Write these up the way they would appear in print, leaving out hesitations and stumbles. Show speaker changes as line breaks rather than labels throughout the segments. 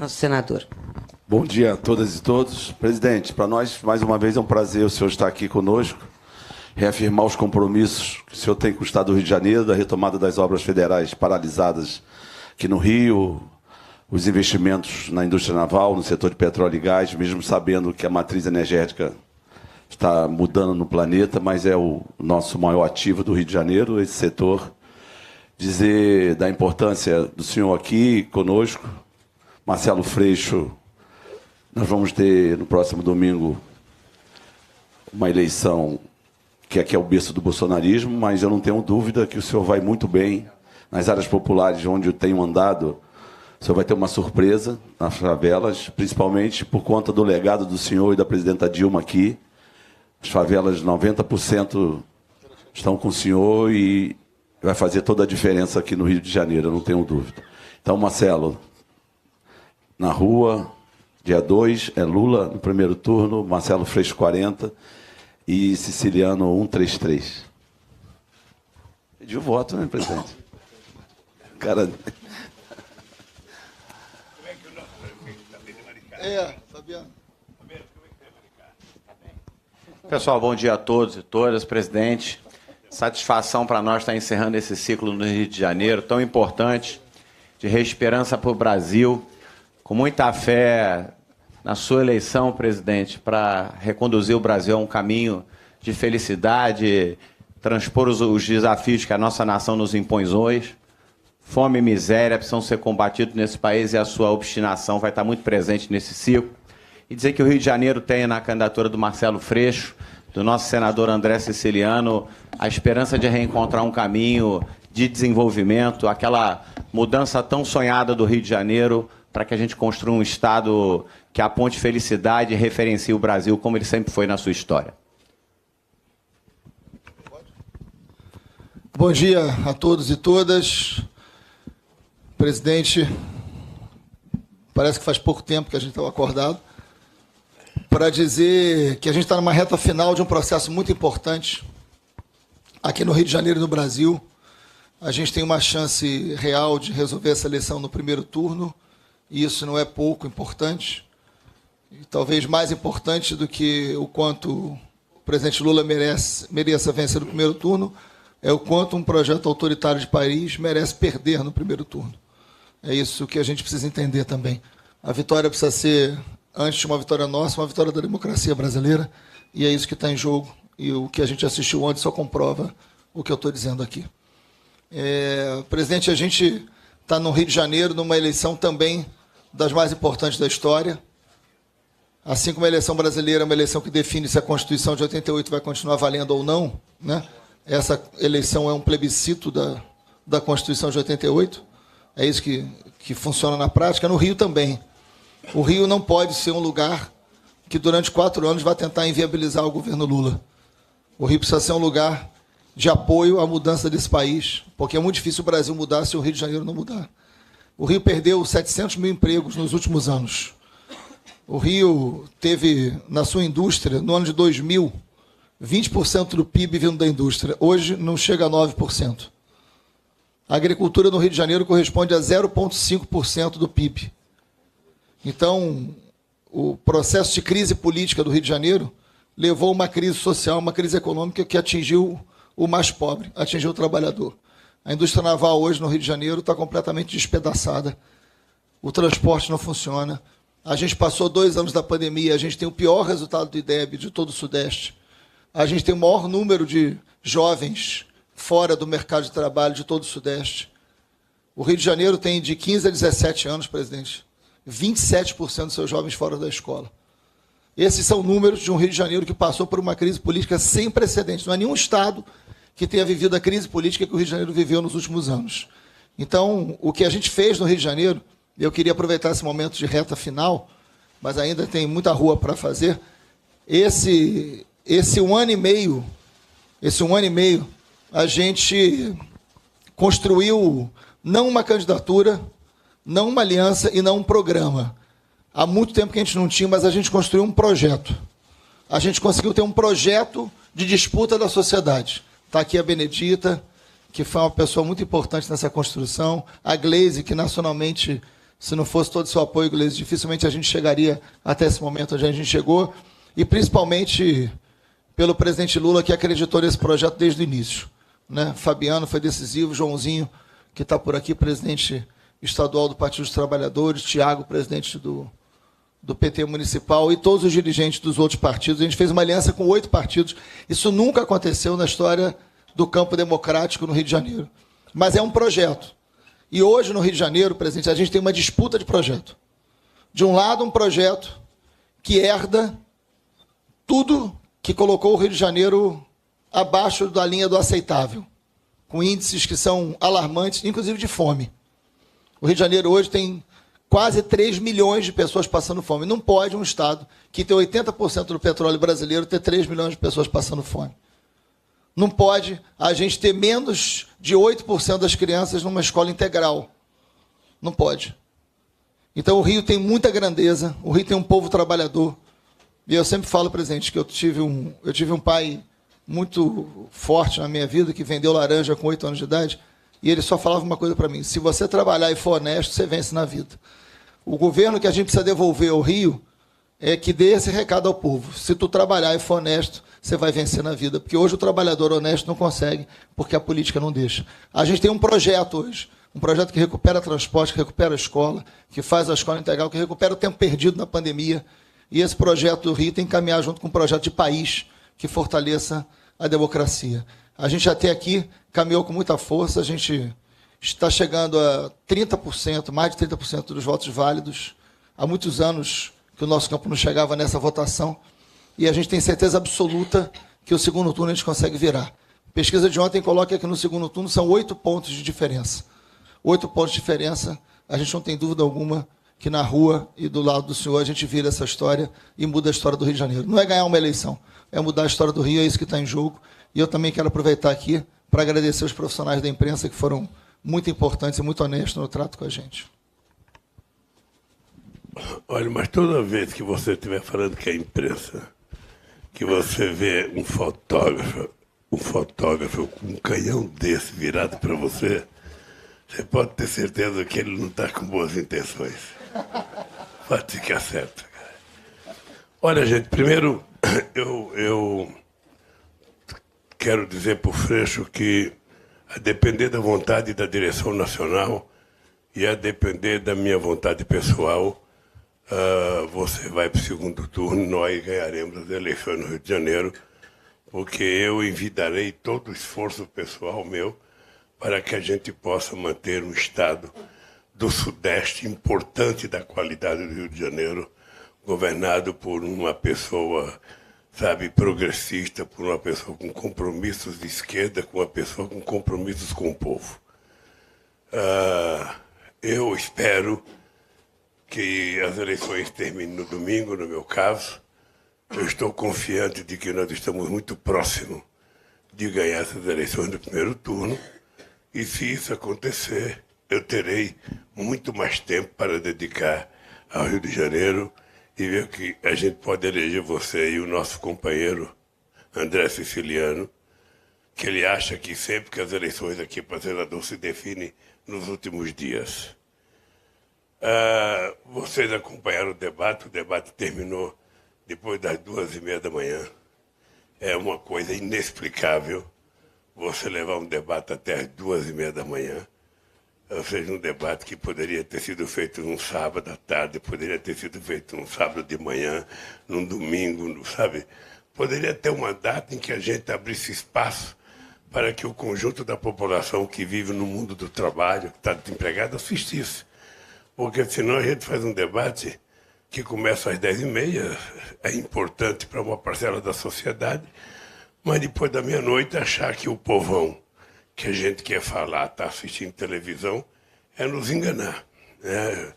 Nosso senador.
Bom dia a todas e todos. Presidente, para nós, mais uma vez, é um prazer o senhor estar aqui conosco, reafirmar os compromissos que o senhor tem com o Estado do Rio de Janeiro, da retomada das obras federais paralisadas aqui no Rio, os investimentos na indústria naval, no setor de petróleo e gás, mesmo sabendo que a matriz energética está mudando no planeta, mas é o nosso maior ativo do Rio de Janeiro, esse setor. Dizer da importância do senhor aqui conosco, Marcelo Freixo. Nós vamos ter, no próximo domingo, uma eleição que aqui é o berço do bolsonarismo, mas eu não tenho dúvida que o senhor vai muito bem nas áreas populares onde eu tenho andado. O senhor vai ter uma surpresa nas favelas, principalmente por conta do legado do senhor e da presidenta Dilma aqui. As favelas, 90% estão com o senhor e vai fazer toda a diferença aqui no Rio de Janeiro, eu não tenho dúvida. Então, Marcelo, na rua... Dia 2 é Lula no primeiro turno, Marcelo Freixo 40 e Siciliano 133. Pediu voto, né, presidente? Cara...
Fabiano.
Pessoal, bom dia a todos e todas. Presidente, satisfação para nós estar encerrando esse ciclo no Rio de Janeiro, tão importante, de reesperança para o Brasil. Com muita fé na sua eleição, presidente, para reconduzir o Brasil a um caminho de felicidade, transpor os desafios que a nossa nação nos impõe hoje. Fome e miséria precisam ser combatidos nesse país e a sua obstinação vai estar muito presente nesse ciclo. E dizer que o Rio de Janeiro tem na candidatura do Marcelo Freixo, do nosso senador André Siciliano, a esperança de reencontrar um caminho de desenvolvimento, aquela mudança tão sonhada do Rio de Janeiro, para que a gente construa um Estado que aponte felicidade e referencie o Brasil como ele sempre foi na sua história.
Bom dia a todos e todas. Presidente, parece que faz pouco tempo que a gente estava acordado, para dizer que a gente está numa reta final de um processo muito importante aqui no Rio de Janeiro e no Brasil. A gente tem uma chance real de resolver essa eleição no primeiro turno, e isso não é pouco importante, e talvez mais importante do que o quanto o presidente Lula mereça vencer no primeiro turno, é o quanto um projeto autoritário de país merece perder no primeiro turno. É isso que a gente precisa entender também. A vitória precisa ser, antes de uma vitória nossa, uma vitória da democracia brasileira, e é isso que está em jogo, e o que a gente assistiu ontem só comprova o que eu estou dizendo aqui. Presidente, a gente está no Rio de Janeiro numa eleição também das mais importantes da história. Assim como a eleição brasileira é uma eleição que define se a Constituição de 88 vai continuar valendo ou não, né? Essa eleição é um plebiscito da Constituição de 88. É isso que funciona na prática. No Rio também. O Rio não pode ser um lugar que durante 4 anos vai tentar inviabilizar o governo Lula. O Rio precisa ser um lugar de apoio à mudança desse país, porque é muito difícil o Brasil mudar se o Rio de Janeiro não mudar. O Rio perdeu 700 mil empregos nos últimos anos. O Rio teve, na sua indústria, no ano de 2000, 20% do PIB vindo da indústria. Hoje não chega a 9%. A agricultura no Rio de Janeiro corresponde a 0,5% do PIB. Então, o processo de crise política do Rio de Janeiro levou a uma crise social, uma crise econômica que atingiu o mais pobre, atingiu o trabalhador. A indústria naval hoje no Rio de Janeiro está completamente despedaçada. O transporte não funciona. A gente passou 2 anos da pandemia, a gente tem o pior resultado do IDEB de todo o Sudeste. A gente tem o maior número de jovens fora do mercado de trabalho de todo o Sudeste. O Rio de Janeiro tem de 15 a 17 anos, presidente, 27% dos seus jovens fora da escola. Esses são números de um Rio de Janeiro que passou por uma crise política sem precedentes. Não há nenhum estado que tenha vivido a crise política que o Rio de Janeiro viveu nos últimos anos. Então, o que a gente fez no Rio de Janeiro, eu queria aproveitar esse momento de reta final, mas ainda tem muita rua para fazer. Esse 1 ano e meio, a gente construiu não uma candidatura, não uma aliança e não um programa. Há muito tempo que a gente não tinha, mas a gente construiu um projeto. A gente conseguiu ter um projeto de disputa da sociedade. Está aqui a Benedita, que foi uma pessoa muito importante nessa construção, a Gleise, que nacionalmente Se não fosse todo o seu apoio, Gleice, dificilmente a gente chegaria até esse momento onde a gente chegou, e principalmente pelo presidente Lula, que acreditou nesse projeto desde o início, né? Fabiano foi decisivo, Joãozinho, que está por aqui, presidente estadual do Partido dos Trabalhadores, Tiago, presidente do PT municipal, e todos os dirigentes dos outros partidos. A gente fez uma aliança com 8 partidos. Isso nunca aconteceu na história do campo democrático no Rio de Janeiro. Mas é um projeto. E hoje, no Rio de Janeiro, presidente, a gente tem uma disputa de projeto. De um lado, um projeto que herda tudo que colocou o Rio de Janeiro abaixo da linha do aceitável, com índices que são alarmantes, inclusive de fome. O Rio de Janeiro hoje tem quase 3 milhões de pessoas passando fome. Não pode um Estado que tem 80% do petróleo brasileiro ter 3 milhões de pessoas passando fome. Não pode a gente ter menos de 8% das crianças numa escola integral. Não pode. Então o Rio tem muita grandeza, o Rio tem um povo trabalhador. E eu sempre falo, presidente, que eu tive um pai muito forte na minha vida, que vendeu laranja com 8 anos de idade, e ele só falava uma coisa para mim: se você trabalhar e for honesto, você vence na vida. O governo que a gente precisa devolver ao Rio é que dê esse recado ao povo: se tu trabalhar e for honesto, você vai vencer na vida. Porque hoje o trabalhador honesto não consegue, porque a política não deixa. A gente tem um projeto hoje, um projeto que recupera transporte, que recupera a escola, que faz a escola integral, que recupera o tempo perdido na pandemia. E esse projeto do Rio tem que caminhar junto com um projeto de país que fortaleça a democracia. A gente até aqui caminhou com muita força, a gente está chegando a 30%, mais de 30% dos votos válidos. Há muitos anos que o nosso campo não chegava nessa votação, e a gente tem certeza absoluta que o segundo turno a gente consegue virar. A pesquisa de ontem coloca que no segundo turno são 8 pontos de diferença. 8 pontos de diferença, a gente não tem dúvida alguma que na rua e do lado do senhor a gente vira essa história e muda a história do Rio de Janeiro. Não é ganhar uma eleição, é mudar a história do Rio, é isso que está em jogo. E eu também quero aproveitar aqui para agradecer os profissionais da imprensa que foram muito importantes e muito honestos no trato com a gente.
Olha, mas toda vez que você estiver falando que é imprensa, que você vê um fotógrafo com um canhão desse virado para você, você pode ter certeza que ele não está com boas intenções. Pode ficar certo, cara. Olha, gente, primeiro eu quero dizer para o Freixo que, a depender da vontade da direção nacional e a depender da minha vontade pessoal, você vai para o segundo turno, nós ganharemos as eleições no Rio de Janeiro, porque eu envidarei todo o esforço pessoal meu para que a gente possa manter um Estado do Sudeste importante da qualidade do Rio de Janeiro, governado por uma pessoa, sabe, progressista, por uma pessoa com compromissos de esquerda, com uma pessoa com compromissos com o povo. Eu espero que as eleições terminem no domingo, no meu caso. Eu estou confiante de que nós estamos muito próximos de ganhar essas eleições no primeiro turno. E se isso acontecer, eu terei muito mais tempo para dedicar ao Rio de Janeiro e ver que a gente pode eleger você e o nosso companheiro André Siciliano, que ele acha que sempre que as eleições aqui para senador se definem nos últimos dias. Vocês acompanharam o debate terminou depois das 2h30 da manhã. É uma coisa inexplicável você levar um debate até as 2h30 da manhã. Ou seja, um debate que poderia ter sido feito num sábado à tarde, poderia ter sido feito num sábado de manhã, num domingo, sabe? Poderia ter uma data em que a gente abrisse espaço para que o conjunto da população que vive no mundo do trabalho, que está desempregado, assistisse. Porque senão a gente faz um debate que começa às 10h30, é importante para uma parcela da sociedade, mas depois da meia-noite achar que o povão que a gente quer falar está assistindo televisão é nos enganar. Né?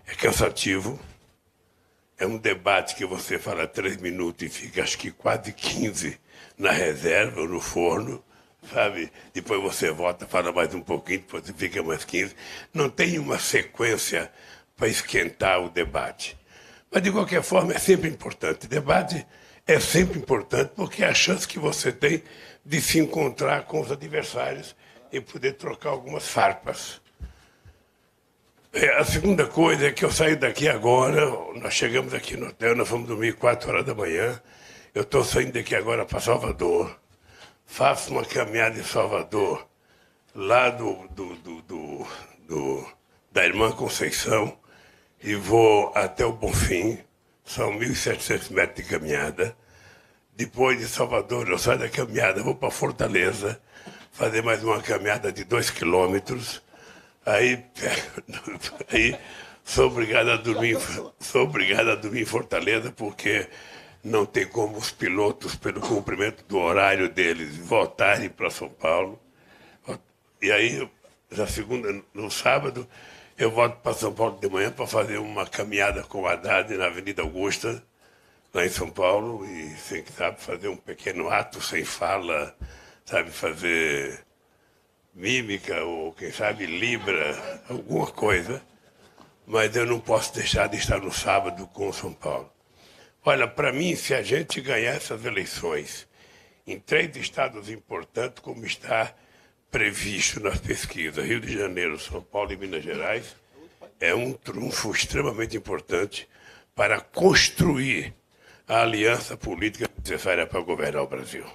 É cansativo, é um debate que você fala 3 minutos e fica acho que quase 15 na reserva ou no forno, sabe? Depois você volta, fala mais um pouquinho, depois você fica mais 15. Não tem uma sequência para esquentar o debate. Mas, de qualquer forma, é sempre importante. Debate é sempre importante porque é a chance que você tem de se encontrar com os adversários e poder trocar algumas farpas. A segunda coisa é que eu saio daqui agora, nós chegamos aqui no hotel, nós vamos dormir 4 horas da manhã, eu estou saindo daqui agora para Salvador, faço uma caminhada em Salvador, lá da Irmã Conceição, e vou até o Bonfim, são 1.700 metros de caminhada. Depois de Salvador, eu saio da caminhada, vou para Fortaleza, fazer mais uma caminhada de 2 quilômetros. Aí sou obrigado a dormir em Fortaleza, porque não tem como os pilotos, pelo cumprimento do horário deles, voltarem para São Paulo. E aí, no sábado, eu volto para São Paulo de manhã para fazer uma caminhada com o Haddad na Avenida Augusta, lá em São Paulo, e sabe, fazer um pequeno ato sem fala, sabe, fazer mímica ou, quem sabe, libra, alguma coisa, mas eu não posso deixar de estar no sábado com São Paulo. Olha, para mim, se a gente ganhar essas eleições em 3 estados importantes, como está previsto nas pesquisas, Rio de Janeiro, São Paulo e Minas Gerais, é um trunfo extremamente importante para construir a aliança política necessária para governar o Brasil.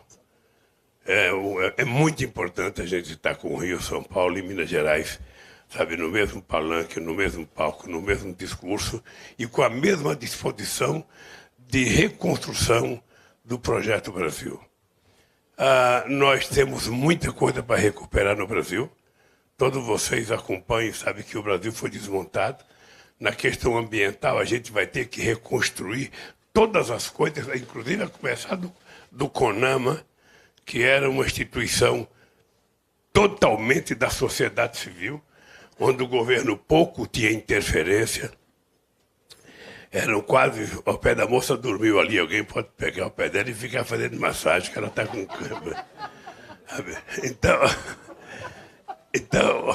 É muito importante a gente estar com o Rio, São Paulo e Minas Gerais, sabe, no mesmo palanque, no mesmo palco, no mesmo discurso e com a mesma disposição de reconstrução do projeto Brasil. Nós temos muita coisa para recuperar no Brasil. Todos vocês acompanham e sabem que o Brasil foi desmontado. Na questão ambiental, a gente vai ter que reconstruir todas as coisas, inclusive a começar do CONAMA, que era uma instituição totalmente da sociedade civil, onde o governo pouco tinha interferência. Eram quase, ao pé da moça dormiu ali, alguém pode pegar o pé dela e ficar fazendo massagem, que ela está com câmera. Então,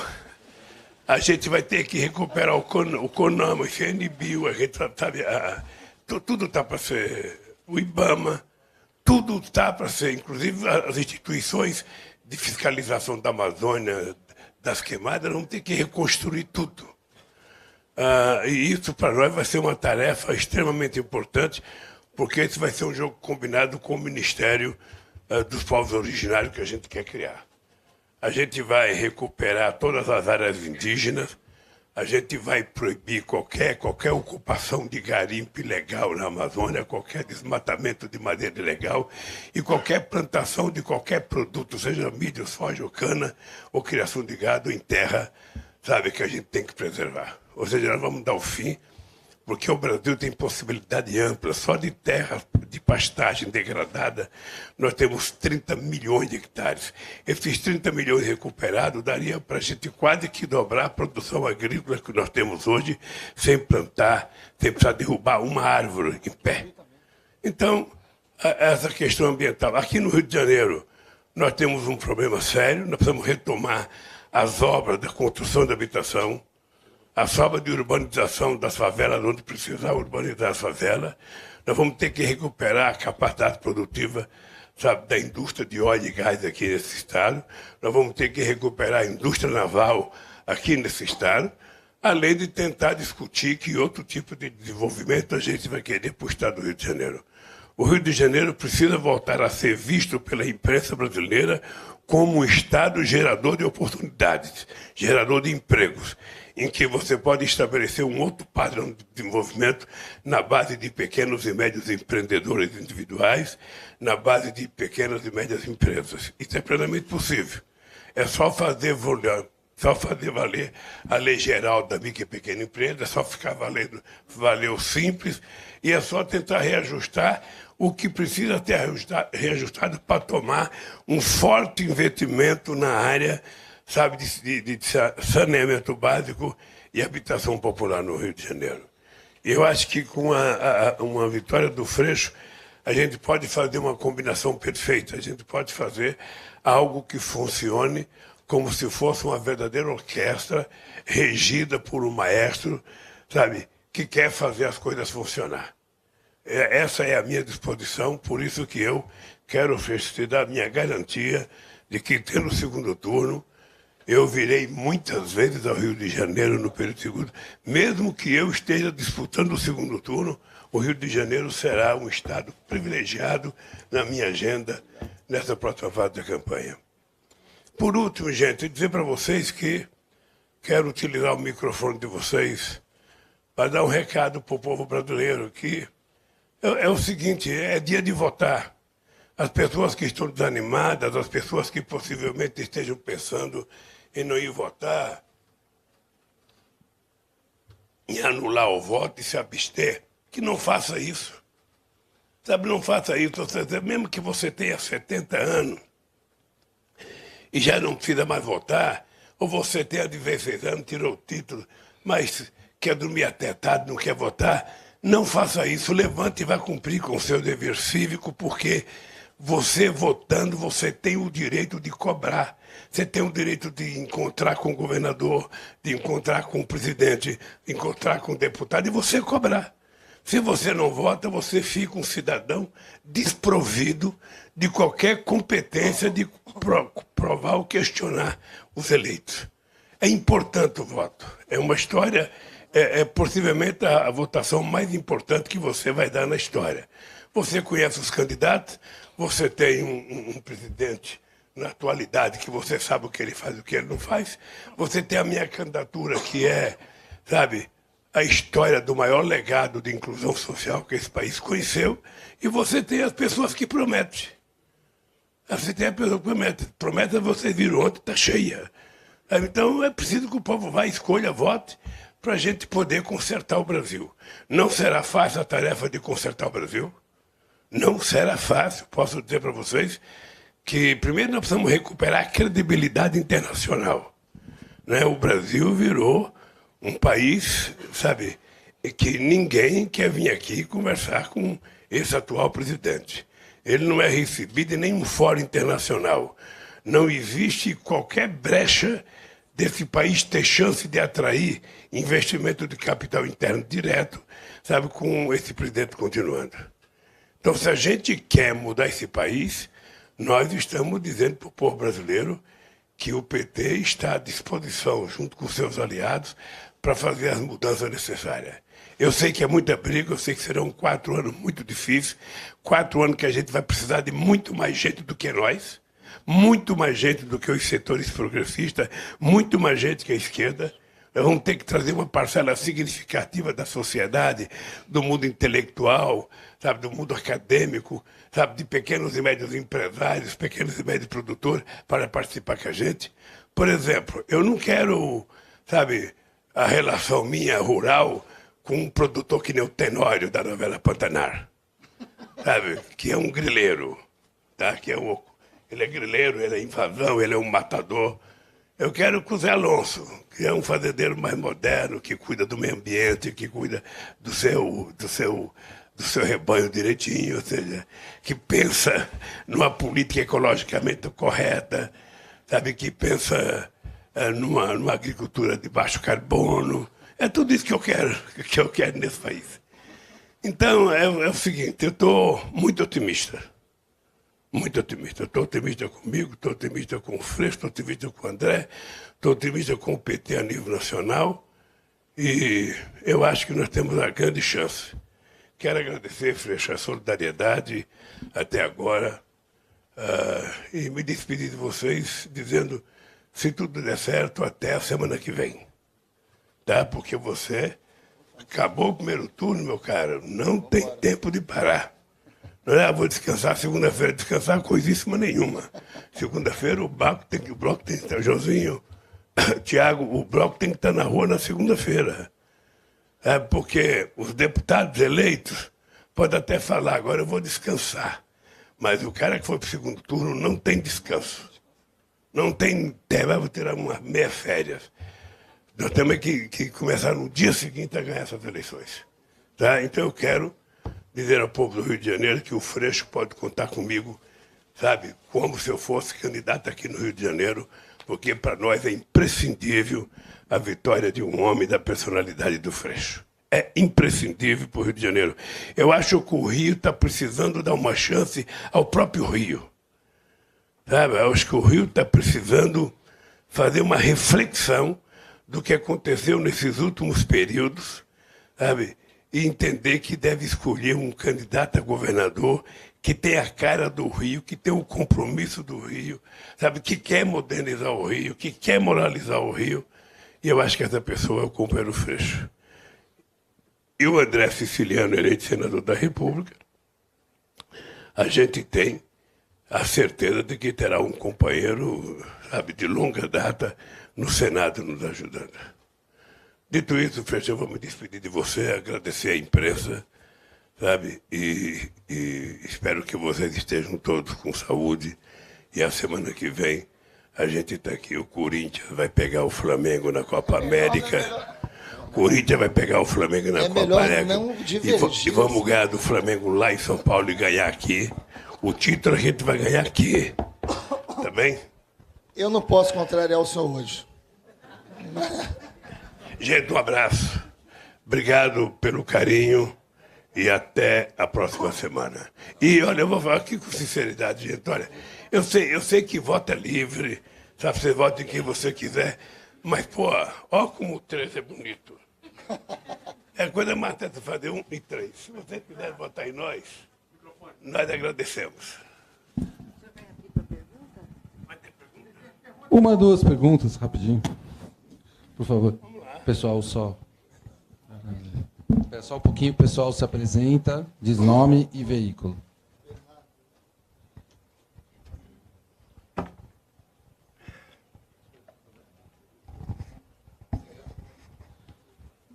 a gente vai ter que recuperar o CONAMA, o CNBio, a gente sabe, tudo está para ser, o IBAMA, tudo está para ser, inclusive as instituições de fiscalização da Amazônia, das queimadas, vamos ter que reconstruir tudo. E isso para nós vai ser uma tarefa extremamente importante, porque esse vai ser um jogo combinado com o Ministério dos Povos Originários que a gente quer criar. A gente vai recuperar todas as áreas indígenas, a gente vai proibir qualquer ocupação de garimpo ilegal na Amazônia, qualquer desmatamento de madeira ilegal e qualquer plantação de qualquer produto, seja milho, soja ou cana, ou criação de gado em terra, sabe, que a gente tem que preservar. Ou seja, nós vamos dar o fim, porque o Brasil tem possibilidade ampla, só de terra de pastagem degradada, nós temos 30 milhões de hectares. Esses 30 milhões recuperados daria para a gente quase que dobrar a produção agrícola que nós temos hoje, sem plantar, sem precisar derrubar uma árvore em pé. Então, essa questão ambiental. Aqui no Rio de Janeiro, nós temos um problema sério, nós precisamos retomar as obras da construção de habitação, as obras de urbanização das favelas, onde precisar urbanizar as favelas. Nós vamos ter que recuperar a capacidade produtiva, sabe, da indústria de óleo e gás aqui nesse estado. Nós vamos ter que recuperar a indústria naval aqui nesse estado, além de tentar discutir que outro tipo de desenvolvimento a gente vai querer para o estado do Rio de Janeiro. O Rio de Janeiro precisa voltar a ser visto pela imprensa brasileira como um estado gerador de oportunidades, gerador de empregos, em que você pode estabelecer um outro padrão de desenvolvimento na base de pequenos e médios empreendedores individuais, na base de pequenas e médias empresas. Isso é plenamente possível. É só fazer valer a lei geral da micro e pequena empresa, é só ficar valer o simples, e é só tentar reajustar o que precisa ter reajustado para tomar um forte investimento na área, sabe, de saneamento básico e habitação popular no Rio de Janeiro. Eu acho que com uma vitória do Freixo, a gente pode fazer uma combinação perfeita, a gente pode fazer algo que funcione como se fosse uma verdadeira orquestra regida por um maestro, sabe, que quer fazer as coisas funcionar. Essa é a minha disposição, por isso que eu quero te dar a minha garantia de que, tendo o segundo turno, Eu virei muitas vezes ao Rio de Janeiro no período segundo. Mesmo que eu esteja disputando o segundo turno, o Rio de Janeiro será um estado privilegiado na minha agenda nessa próxima fase da campanha. Por último, gente, dizer para vocês que quero utilizar o microfone de vocês para dar um recado para o povo brasileiro, que é o seguinte, é dia de votar. As pessoas que estão desanimadas, as pessoas que possivelmente estejam pensando em não ir votar, em anular o voto e se abster, que não faça isso. Sabe, não faça isso. Mesmo que você tenha 70 anos e já não precisa mais votar, ou você tenha 16 anos, tirou o título, mas quer dormir até tarde, não quer votar, não faça isso. Levante e vá cumprir com o seu dever cívico, porque você votando, você tem o direito de cobrar. Você tem o direito de encontrar com o governador, de encontrar com o presidente, de encontrar com o deputado e você cobrar. Se você não vota, você fica um cidadão desprovido de qualquer competência de provar ou questionar os eleitos. É importante o voto. É uma história, possivelmente a votação mais importante que você vai dar na história. Você conhece os candidatos, você tem um presidente na atualidade que você sabe o que ele faz e o que ele não faz. Você tem a minha candidatura, que é, sabe, a história do maior legado de inclusão social que esse país conheceu. E você tem as pessoas que prometem. Você tem a pessoa que promete. Promete, vocês viram ontem, está cheia. Então é preciso que o povo vá, escolha, vote, para a gente poder consertar o Brasil. Não será fácil a tarefa de consertar o Brasil. Não será fácil, posso dizer para vocês, que primeiro nós precisamos recuperar a credibilidade internacional. Né? O Brasil virou um país, sabe, que ninguém quer vir aqui conversar com esse atual presidente. Ele não é recebido em nenhum fórum internacional. Não existe qualquer brecha desse país ter chance de atrair investimento de capital interno direto, sabe, com esse presidente continuando. Então, se a gente quer mudar esse país, nós estamos dizendo para o povo brasileiro que o PT está à disposição, junto com seus aliados, para fazer as mudanças necessárias. Eu sei que é muita briga, eu sei que serão 4 anos muito difíceis, 4 anos que a gente vai precisar de muito mais gente do que nós, muito mais gente do que os setores progressistas, muito mais gente que a esquerda. Nós vamos ter que trazer uma parcela significativa da sociedade, do mundo intelectual, sabe, do mundo acadêmico, sabe, de pequenos e médios empresários, pequenos e médios produtores, para participar com a gente. Por exemplo, eu não quero, sabe, a relação minha rural com um produtor que nem o Tenório da novela Pantanar, sabe, que é um grileiro, tá? Ele é grileiro, ele é invasão, ele é um matador. Eu quero com o Zé Alonso, que é um fazendeiro mais moderno, que cuida do meio ambiente, que cuida do seu rebanho direitinho, ou seja, que pensa numa política ecologicamente correta, sabe, que pensa numa agricultura de baixo carbono. É tudo isso que eu quero nesse país. Então, é o seguinte, eu estou muito otimista. Muito otimista. Estou otimista comigo, estou otimista com o Freixo, estou otimista com o André, estou otimista com o PT a nível nacional e eu acho que nós temos uma grande chance. Quero agradecer, Freixo, a solidariedade até agora e me despedir de vocês dizendo, se tudo der certo, até a semana que vem. Tá? Porque você acabou o primeiro turno, meu caro, não tem tempo de parar. Não é, vou descansar segunda-feira, descansar coisíssima nenhuma. Segunda-feira o bloco tem que estar, Joãozinho, Tiago, o bloco tem que estar na rua na segunda-feira. É porque os deputados eleitos podem até falar, agora eu vou descansar. Mas o cara que foi para o segundo turno não tem descanso. Não tem tempo, vou tirar umas meia férias. Nós temos que começar no dia seguinte a ganhar essas eleições. Tá? Então eu quero dizer ao povo do Rio de Janeiro que o Freixo pode contar comigo, sabe, como se eu fosse candidato aqui no Rio de Janeiro, porque para nós é imprescindível a vitória de um homem da personalidade do Freixo. É imprescindível para o Rio de Janeiro. Eu acho que o Rio está precisando dar uma chance ao próprio Rio. Sabe, eu acho que o Rio está precisando, fazer uma reflexão do que aconteceu nesses últimos períodos, sabe? E entender que deve escolher um candidato a governador que tem a cara do Rio, que tem o compromisso do Rio, sabe? Que quer modernizar o Rio, que quer moralizar o Rio. E eu acho que essa pessoa é o companheiro Freixo. E o André Siciliano, eleito senador da República, a gente tem a certeza de que terá um companheiro, sabe, de longa data no Senado nos ajudando. Dito isso, Freixo, eu vou me despedir de você, agradecer à imprensa, sabe, e espero que vocês estejam todos com saúde. E a semana que vem a gente está aqui, o Corinthians vai pegar o Flamengo na Copa América. O Corinthians vai pegar o Flamengo na Copa América. E vamos ganhar do Flamengo lá em São Paulo e ganhar aqui. O título a gente vai ganhar aqui. Tá bem?
Eu não posso contrariar o senhor hoje.
Gente, um abraço. Obrigado pelo carinho e até a próxima semana. E, olha, eu vou falar aqui com sinceridade, gente. Olha, eu sei que voto é livre, sabe? Você vota em quem você quiser, mas, pô, ó como o 3 é bonito. É coisa mais certa fazer 1 e 3. Se você quiser votar em nós agradecemos.
Uma, duas perguntas, rapidinho. Por favor. Pessoal, só. Só um pouquinho, o pessoal se apresenta, diz nome e veículo.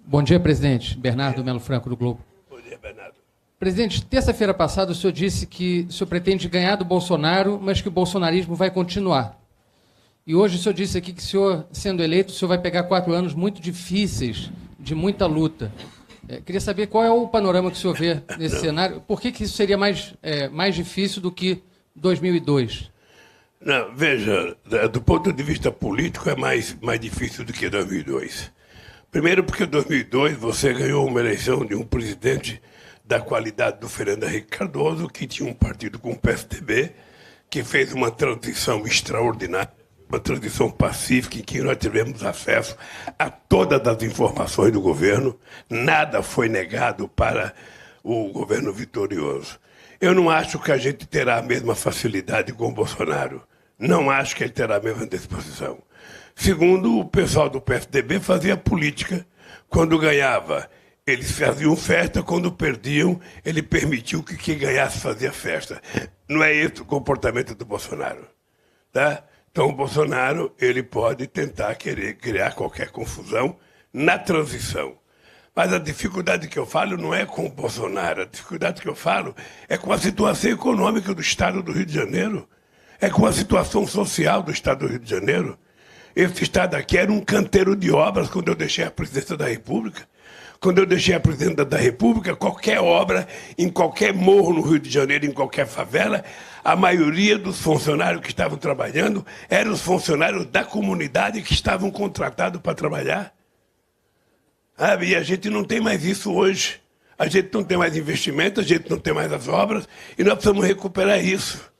Bom dia, presidente. Bernardo Melo Franco, do Globo.
Bom dia, Bernardo.
Presidente, terça-feira passada o senhor disse que o senhor pretende ganhar do Bolsonaro, mas que o bolsonarismo vai continuar. E hoje o senhor disse aqui que o senhor, sendo eleito, o senhor vai pegar 4 anos muito difíceis, de muita luta. Queria saber qual é o panorama que o senhor vê nesse cenário. Por que isso seria mais difícil do que 2002?
Não, veja, do ponto de vista político é mais difícil do que 2002. Primeiro porque em 2002 você ganhou uma eleição de um presidente da qualidade do Fernando Henrique Cardoso, que tinha um partido com o PSDB, que fez uma transição extraordinária, uma transição pacífica em que nós tivemos acesso a todas as informações do governo, nada foi negado para o governo vitorioso. Eu não acho que a gente terá a mesma facilidade com o Bolsonaro. Não acho que ele terá a mesma disposição. Segundo, o pessoal do PSDB fazia política. Quando ganhava, eles faziam festa. Quando perdiam, ele permitiu que quem ganhasse fazia festa. Não é esse o comportamento do Bolsonaro. Tá? Então, o Bolsonaro ele pode tentar querer criar qualquer confusão na transição. Mas a dificuldade que eu falo não é com o Bolsonaro. A dificuldade que eu falo é com a situação econômica do Estado do Rio de Janeiro. É com a situação social do Estado do Rio de Janeiro. Esse Estado aqui era um canteiro de obras quando eu deixei a presidência da República. Quando eu deixei a presidência da República, qualquer obra, em qualquer morro no Rio de Janeiro, em qualquer favela, a maioria dos funcionários que estavam trabalhando eram os funcionários da comunidade que estavam contratados para trabalhar. E a gente não tem mais isso hoje. A gente não tem mais investimento, a gente não tem mais as obras, e nós precisamos recuperar isso.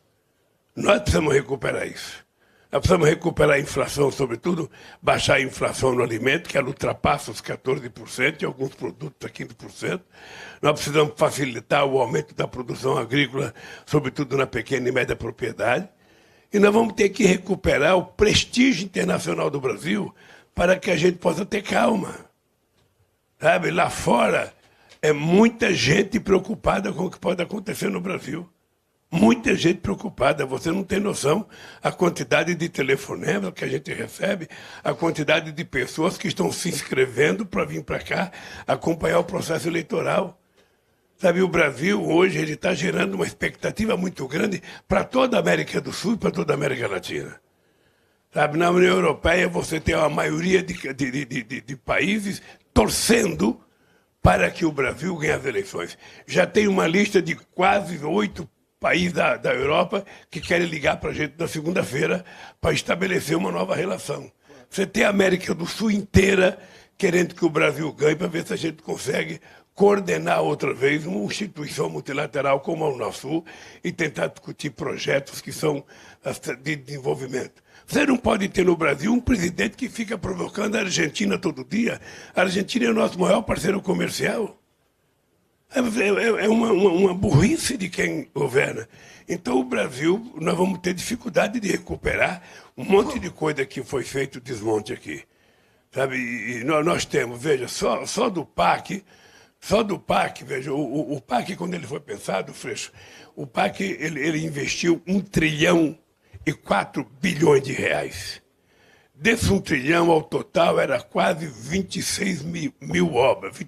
Nós precisamos recuperar isso. Nós precisamos recuperar a inflação, sobretudo, baixar a inflação no alimento, que ela ultrapassa os 14%, e alguns produtos a 15%. Nós precisamos facilitar o aumento da produção agrícola, sobretudo na pequena e média propriedade. E nós vamos ter que recuperar o prestígio internacional do Brasil para que a gente possa ter calma. Sabe, lá fora é muita gente preocupada com o que pode acontecer no Brasil. Muita gente preocupada, você não tem noção a quantidade de telefonemas que a gente recebe, a quantidade de pessoas que estão se inscrevendo para vir para cá acompanhar o processo eleitoral. Sabe, o Brasil hoje ele está gerando uma expectativa muito grande para toda a América do Sul e para toda a América Latina. Sabe, na União Europeia você tem uma maioria de países torcendo para que o Brasil ganhe as eleições. Já tem uma lista de quase 8 países da Europa que querem ligar para a gente na segunda-feira para estabelecer uma nova relação. Você tem a América do Sul inteira querendo que o Brasil ganhe para ver se a gente consegue coordenar outra vez uma instituição multilateral como a Unasul e tentar discutir projetos que são de desenvolvimento. Você não pode ter no Brasil um presidente que fica provocando a Argentina todo dia. A Argentina é o nosso maior parceiro comercial. É uma burrice de quem governa. Então, o Brasil, nós vamos ter dificuldade de recuperar um monte de coisa que foi feito desmonte aqui. Sabe? E nós temos, veja, só do PAC, veja, o PAC, quando ele foi pensado, Freixo, o PAC ele investiu 1,4 trilhão de reais. Desse 1 trilhão ao total era quase 26 mil obras.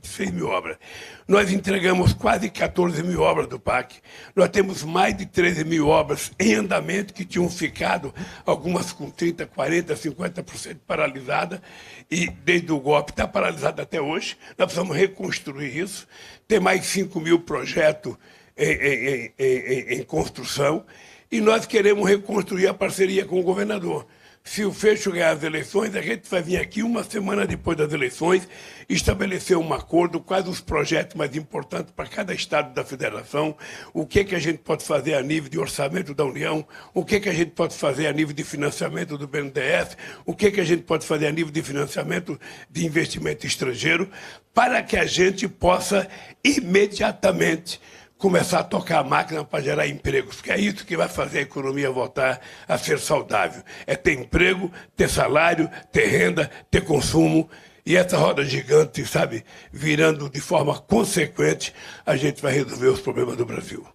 Nós entregamos quase 14 mil obras do PAC. Nós temos mais de 13 mil obras em andamento que tinham ficado, algumas com 30%, 40%, 50% paralisadas, e desde o golpe está paralisada até hoje. Nós precisamos reconstruir isso. Tem mais 5 mil projetos em construção, e nós queremos reconstruir a parceria com o governador. Se o Freixo ganhar as eleições, a gente vai vir aqui uma semana depois das eleições estabelecer um acordo, quais os projetos mais importantes para cada estado da federação, o que a gente pode fazer a nível de orçamento da União, o que a gente pode fazer a nível de financiamento do BNDES, o que a gente pode fazer a nível de financiamento de investimento estrangeiro, para que a gente possa imediatamente começar a tocar a máquina para gerar empregos, porque é isso que vai fazer a economia voltar a ser saudável. É ter emprego, ter salário, ter renda, ter consumo, e essa roda gigante, sabe, virando de forma consequente, a gente vai resolver os problemas do Brasil.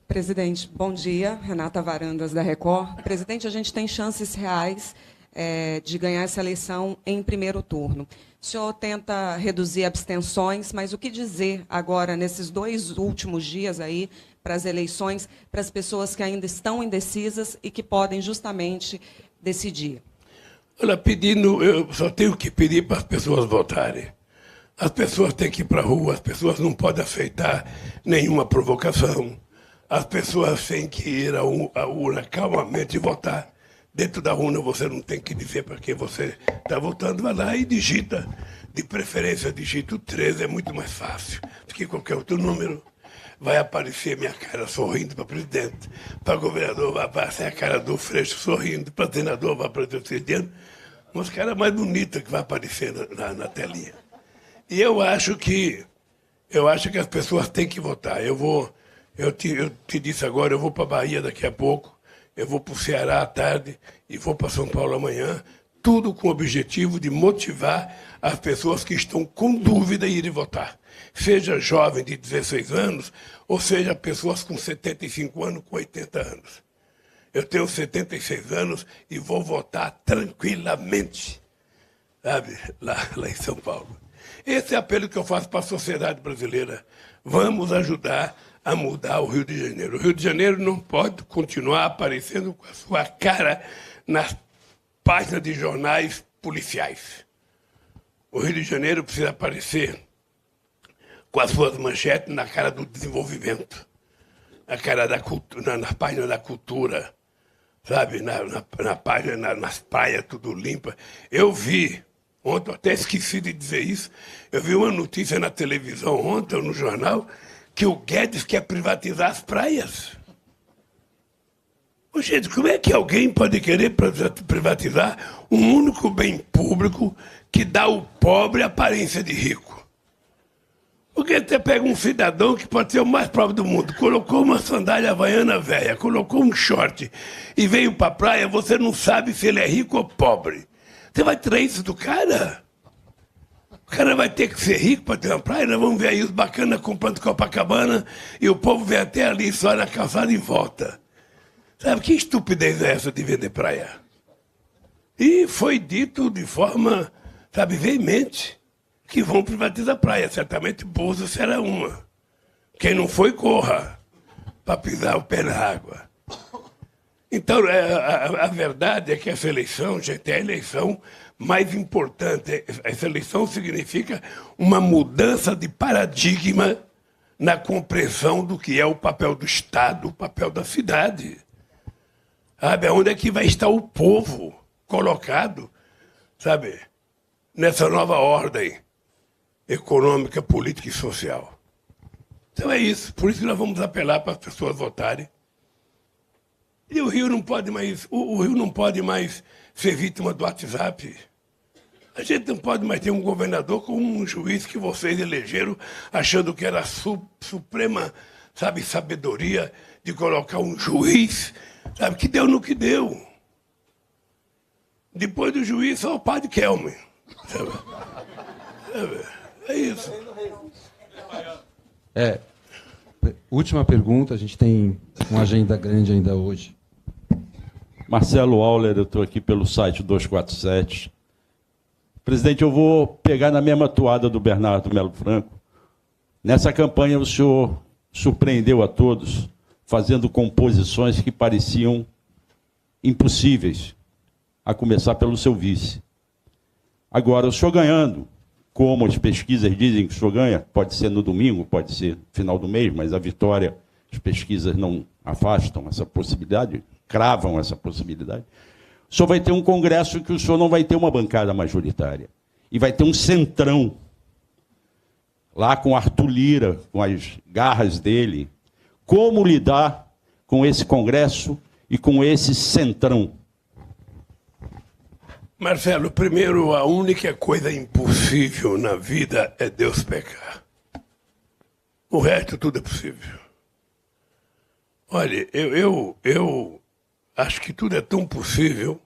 Presidente, bom dia. Renata Varandas, da Record. Presidente, a gente tem chances reais de ganhar essa eleição em primeiro turno. O senhor tenta reduzir abstenções, mas o que dizer agora, nesses 2 últimos dias aí, para as eleições, para as pessoas que ainda estão indecisas e que podem justamente decidir?
Olha, eu só tenho que pedir para as pessoas votarem. As pessoas têm que ir para a rua, as pessoas não podem aceitar nenhuma provocação. As pessoas têm que ir à urna calmamente e votar. Dentro da urna você não tem que dizer para quem você está votando, vai lá e digita. De preferência, digita o 13, é muito mais fácil do que qualquer outro número. Vai aparecer minha cara sorrindo para presidente, para governador vai aparecer a cara do Freixo sorrindo, para senador vai aparecer o Cediano, umas caras mais bonitas que vai aparecer na telinha. E eu acho que as pessoas têm que votar. Eu te disse agora, eu vou para a Bahia daqui a pouco, eu vou para o Ceará à tarde e vou para São Paulo amanhã, tudo com o objetivo de motivar as pessoas que estão com dúvida a irem votar. Seja jovem de 16 anos, ou seja pessoas com 75 anos, com 80 anos. Eu tenho 76 anos e vou votar tranquilamente, sabe, lá em São Paulo. Esse é o apelo que eu faço para a sociedade brasileira. Vamos ajudar a mudar o Rio de Janeiro. O Rio de Janeiro não pode continuar aparecendo com a sua cara nas páginas de jornais policiais. O Rio de Janeiro precisa aparecer com as suas manchetes na cara do desenvolvimento, na cara da cultura, na página da cultura, sabe, na página, nas praias tudo limpa. Eu vi, ontem, até esqueci de dizer isso, eu vi uma notícia na televisão ontem, no jornal, que o Guedes quer privatizar as praias. Ô, gente, como é que alguém pode querer privatizar um único bem público que dá ao pobre a aparência de rico? Porque você pega um cidadão que pode ser o mais pobre do mundo, colocou uma sandália havaiana velha, colocou um short e veio para a praia, você não sabe se ele é rico ou pobre. Você vai tirar isso do cara? O cara vai ter que ser rico para ter uma praia? Nós vamos ver aí os bacanas comprando Copacabana e o povo vem até ali só na calçada e volta. Sabe, que estupidez é essa de vender praia? E foi dito de forma, sabe, veemente, que vão privatizar a praia. Certamente Búzios será uma. Quem não foi, corra para pisar o pé na água. Então, a verdade é que essa eleição, gente, é a eleição mais importante. Essa eleição significa uma mudança de paradigma na compreensão do que é o papel do Estado, o papel da cidade. Sabe, onde é que vai estar o povo colocado, sabe, nessa nova ordem econômica, política e social. Então é isso. Por isso que nós vamos apelar para as pessoas votarem. E o Rio não pode mais, o Rio não pode mais ser vítima do WhatsApp. A gente não pode mais ter um governador como um juiz que vocês elegeram achando que era a suprema, sabe, sabedoria de colocar um juiz, sabe, que deu no que deu. Depois do juiz, só o padre Kelme. Sabe? É isso.
Última pergunta, a gente tem uma agenda grande ainda hoje.
Marcelo Auler, eu estou aqui pelo site 247. Presidente, eu vou pegar na mesma toada do Bernardo Melo Franco. Nessa campanha, o senhor surpreendeu a todos, fazendo composições que pareciam impossíveis, a começar pelo seu vice. Agora, o senhor ganhando, como as pesquisas dizem que o senhor ganha, pode ser no domingo, pode ser no final do mês, mas a vitória, as pesquisas não afastam essa possibilidade, cravam essa possibilidade. O senhor vai ter um congresso que o senhor não vai ter uma bancada majoritária. E vai ter um centrão, lá com Arthur Lira, com as garras dele. Como lidar com esse congresso e com esse centrão?
Marcelo, primeiro, a única coisa impossível na vida é Deus pecar. O resto tudo é possível. Olha, eu acho que tudo é tão possível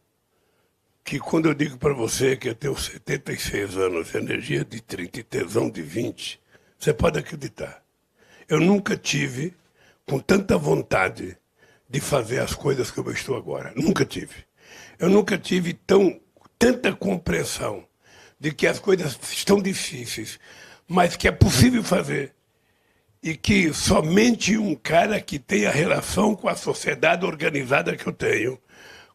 que quando eu digo para você que eu tenho 76 anos, energia de 30 e tesão de 20, você pode acreditar. Eu nunca tive com tanta vontade de fazer as coisas como eu estou agora. Nunca tive. Eu nunca tive tanta compreensão de que as coisas estão difíceis, mas que é possível fazer. E que somente um cara que tem a relação com a sociedade organizada que eu tenho,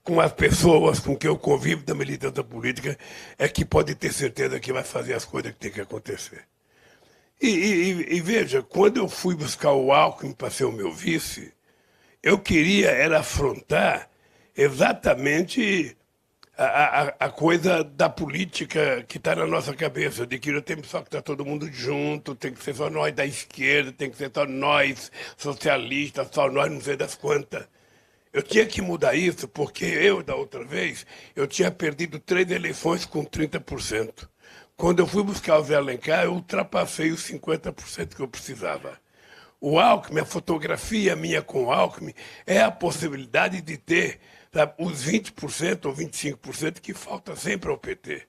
com as pessoas com que eu convivo da militância política, é que pode ter certeza que vai fazer as coisas que tem que acontecer. E veja, quando eu fui buscar o Alckmin para ser o meu vice, eu queria era afrontar exatamente a coisa da política que está na nossa cabeça, de que não temos só que estar todo mundo junto, tem que ser só nós da esquerda, tem que ser só nós socialistas, só nós não sei das quantas. Eu tinha que mudar isso porque eu, da outra vez, eu tinha perdido 3 eleições com 30%. Quando eu fui buscar o Zé Alencar, eu ultrapassei os 50% que eu precisava. O Alckmin, a fotografia minha com o Alckmin, é a possibilidade de ter, sabe, os 20% ou 25% que falta sempre ao PT.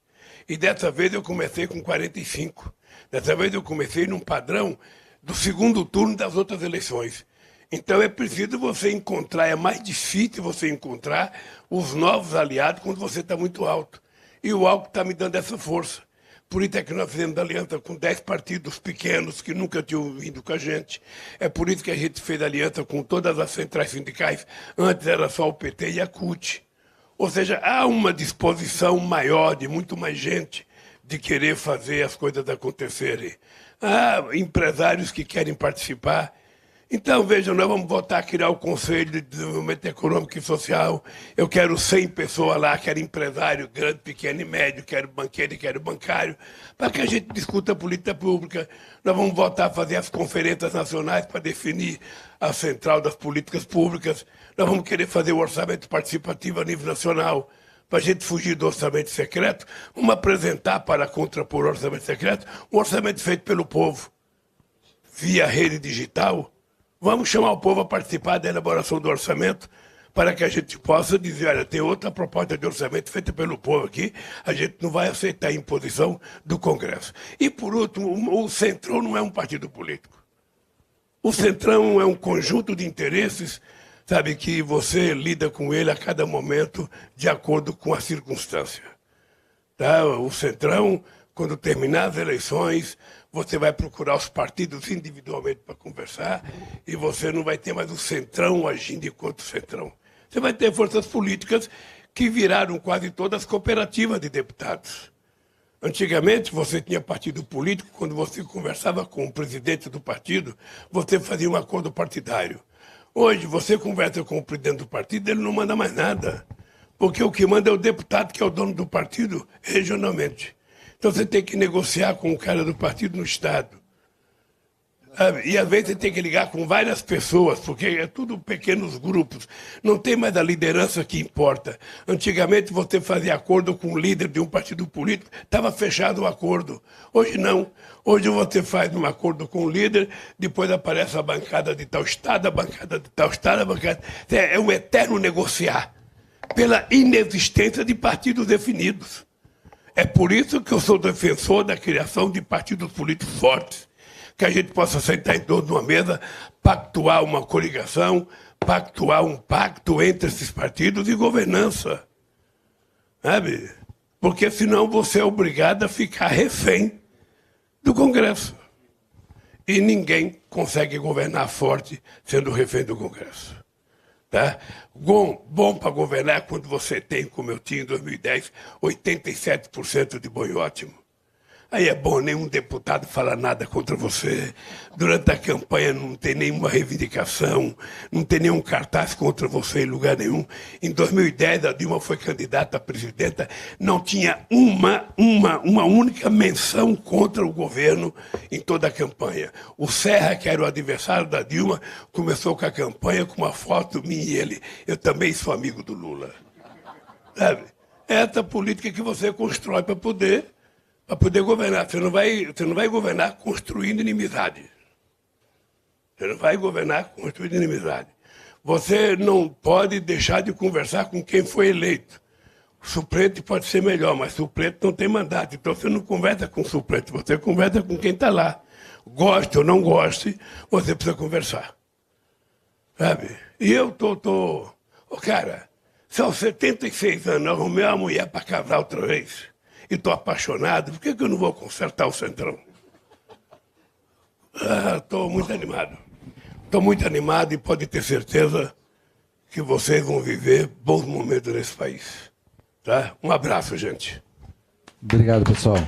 E dessa vez eu comecei com 45%. Dessa vez eu comecei num padrão do segundo turno das outras eleições. Então é preciso você encontrar, é mais difícil você encontrar os novos aliados quando você está muito alto. E o Alckmin está me dando essa força. Por isso é que nós fizemos aliança com 10 partidos pequenos que nunca tinham vindo com a gente. É por isso que a gente fez aliança com todas as centrais sindicais. Antes era só o PT e a CUT. Ou seja, há uma disposição maior de muito mais gente de querer fazer as coisas acontecerem. Há empresários que querem participar. Então, vejam, nós vamos voltar a criar o Conselho de Desenvolvimento Econômico e Social. Eu quero 100 pessoas lá, quero empresário, grande, pequeno e médio, quero banqueiro e quero bancário, para que a gente discuta a política pública. Nós vamos voltar a fazer as conferências nacionais para definir a central das políticas públicas. Nós vamos querer fazer o orçamento participativo a nível nacional. Para a gente fugir do orçamento secreto, vamos apresentar para contrapor o orçamento secreto um orçamento feito pelo povo, via rede digital. Vamos chamar o povo a participar da elaboração do orçamento para que a gente possa dizer, olha, tem outra proposta de orçamento feita pelo povo aqui, a gente não vai aceitar a imposição do Congresso. E, por último, o Centrão não é um partido político. O Centrão é um conjunto de interesses, sabe, que você lida com ele a cada momento de acordo com a circunstância. Tá? O Centrão, quando terminar as eleições, você vai procurar os partidos individualmente para conversar e você não vai ter mais o Centrão agindo enquanto Centrão. Você vai ter forças políticas que viraram quase todas cooperativas de deputados. Antigamente, você tinha partido político, quando você conversava com o presidente do partido, você fazia um acordo partidário. Hoje, você conversa com o presidente do partido, ele não manda mais nada, porque o que manda é o deputado, que é o dono do partido, regionalmente. Então você tem que negociar com o cara do partido no Estado. E às vezes você tem que ligar com várias pessoas, porque é tudo pequenos grupos. Não tem mais a liderança que importa. Antigamente você fazia acordo com o líder de um partido político, estava fechado o acordo. Hoje não. Hoje você faz um acordo com o líder, depois aparece a bancada de tal estado, a bancada de tal estado, a bancada... É um eterno negociar, pela inexistência de partidos definidos. É por isso que eu sou defensor da criação de partidos políticos fortes, que a gente possa sentar em torno de uma mesa, pactuar uma coligação, pactuar um pacto entre esses partidos e governança. Sabe? Porque senão você é obrigado a ficar refém do Congresso. E ninguém consegue governar forte sendo refém do Congresso. Tá? Bom para governar quando você tem, como eu tinha em 2010, 87% de bom e ótimo. Aí é bom, nenhum deputado fala nada contra você. Durante a campanha não tem nenhuma reivindicação, não tem nenhum cartaz contra você em lugar nenhum. Em 2010, a Dilma foi candidata a presidenta, não tinha uma única menção contra o governo em toda a campanha. O Serra, que era o adversário da Dilma, começou com a campanha com uma foto minha e ele. Eu também sou amigo do Lula. Sabe? É essa política que você constrói para poder governar. Você não vai governar construindo inimizade. Você não vai governar construindo inimizade. Você não pode deixar de conversar com quem foi eleito. O suplente pode ser melhor, mas o suplente não tem mandato. Então você não conversa com o suplente, você conversa com quem está lá. Goste ou não goste, você precisa conversar. Sabe? E eu tô... Cara, são 76 anos, eu arrumei uma mulher para casar outra vez. E estou apaixonado, por que eu não vou consertar o Centrão? Estou muito animado. Estou muito animado e pode ter certeza que vocês vão viver bons momentos nesse país. Tá? Um abraço, gente.
Obrigado, pessoal.